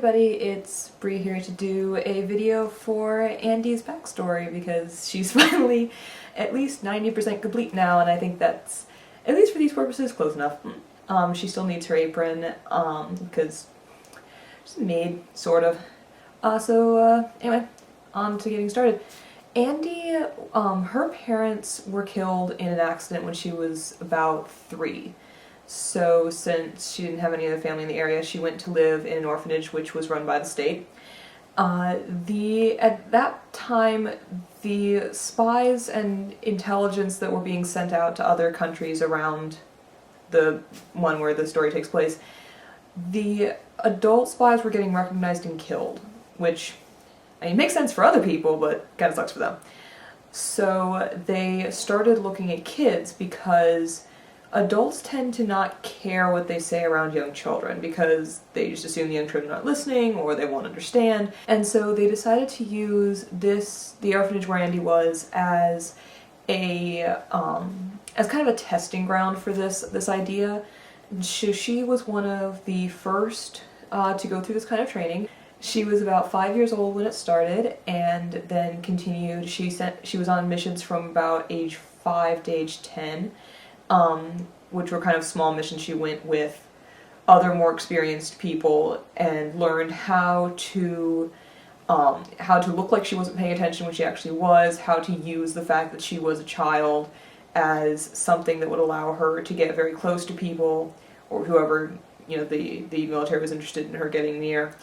everybody, it's Bri here to do a video for Andy's backstory because she's finally at least 90% complete now, and I think that's, at least for these purposes, close enough. She still needs her apron because she's made, sort of. Anyway, on to getting started. Andy, her parents were killed in an accident when she was about 3. So since she didn't have any other family in the area, she went to live in an orphanage which was run by the state. At that time, the spies and intelligence that were being sent out to other countries around the one where the story takes place, the adult spies were getting recognized and killed, which, I mean, makes sense for other people, but kind of sucks for them. So they started looking at kids because adults tend to not care what they say around young children because they just assume the young children are not listening or they won't understand. And so they decided to use the orphanage where Andy was, as a as kind of a testing ground for this idea. She was one of the first to go through this kind of training. She was about 5 years old when it started, and then continued. She was on missions from about age 5 to age 10. Which were kind of small missions. She went with other more experienced people and learned how to look like she wasn't paying attention when she actually was, how to use the fact that she was a child as something that would allow her to get very close to people, or whoever, you know, the military was interested in her getting near.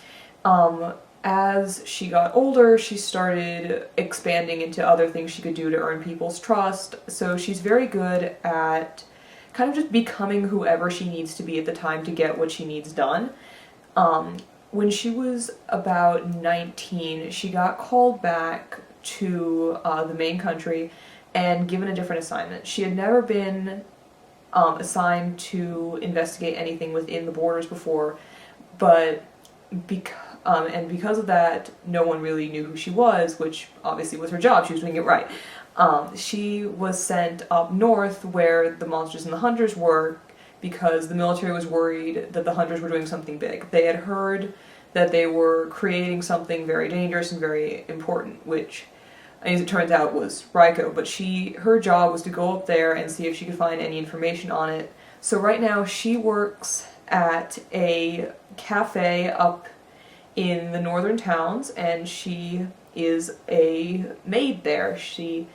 As she got older, she started expanding into other things she could do to earn people's trust, so she's very good at kind of just becoming whoever she needs to be at the time to get what she needs done. When she was about 19, she got called back to the main country and given a different assignment. She had never been assigned to investigate anything within the borders before, but because of that, no one really knew who she was, which obviously was her job. She was doing it right. She was sent up north where the monsters and the hunters were because the military was worried that the hunters were doing something big. They had heard that they were creating something very dangerous and very important, which, as it turns out, was Raikou. But her job was to go up there and see if she could find any information on it. So right now she works at a cafe up in the northern towns, and she is a maid there. She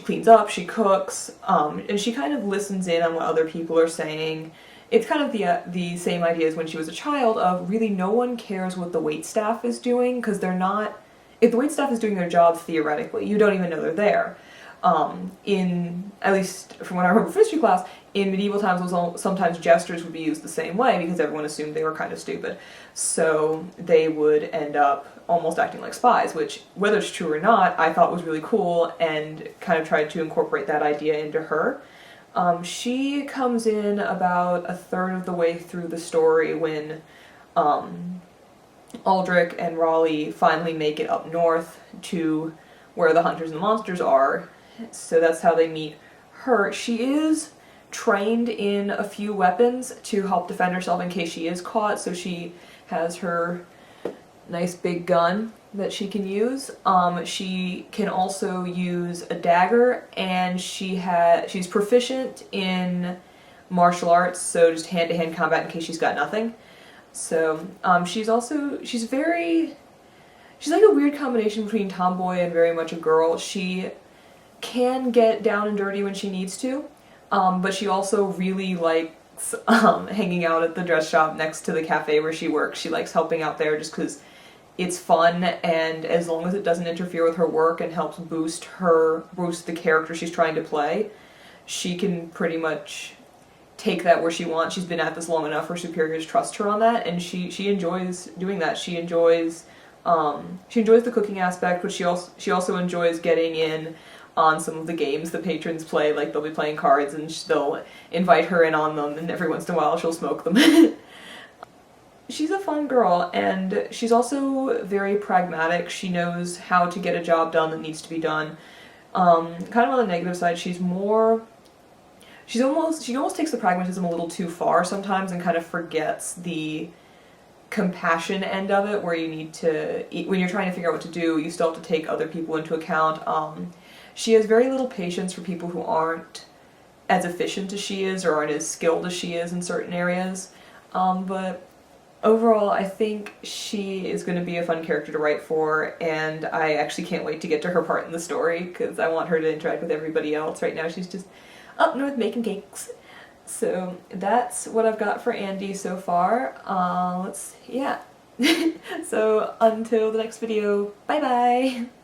cleans up, she cooks, and she kind of listens in on what other people are saying. It's kind of the same idea as when she was a child, of really no one cares what the waitstaff is doing, because they're not, if the waitstaff is doing their job theoretically, you don't even know they're there. At least from what I remember from history class, in medieval times sometimes jesters would be used the same way because everyone assumed they were kind of stupid. So they would end up almost acting like spies, which, whether it's true or not, I thought was really cool and kind of tried to incorporate that idea into her. She comes in about a third of the way through the story when Aldrich and Raleigh finally make it up north to where the hunters and the monsters are. So that's how they meet her. She is trained in a few weapons to help defend herself in case she is caught, so she has her nice big gun that she can use. She can also use a dagger, and she's proficient in martial arts, so just hand-to-hand combat in case she's got nothing. So she's like a weird combination between tomboy and very much a girl. She can get down and dirty when she needs to, but she also really likes hanging out at the dress shop next to the cafe where she works. She likes helping out there just because it's fun, and as long as it doesn't interfere with her work and helps boost the character she's trying to play, she can pretty much take that where she wants. She's been at this long enough, her superiors trust her on that, and she enjoys doing that. She enjoys the cooking aspect, but she also enjoys getting in on some of the games the patrons play. Like, they'll be playing cards and they'll invite her in on them, and every once in a while she'll smoke them. She's a fun girl, and she's also very pragmatic. She knows how to get a job done that needs to be done. Kind of on the negative side, she almost takes the pragmatism a little too far sometimes and kind of forgets the compassion end of it, where you need to, when you're trying to figure out what to do, you still have to take other people into account. She has very little patience for people who aren't as efficient as she is or aren't as skilled as she is in certain areas. But overall, I think she is going to be a fun character to write for, and I actually can't wait to get to her part in the story, because I want her to interact with everybody else. Right now she's just up north making cakes. So that's what I've got for Andy so far. Yeah. So until the next video, bye bye!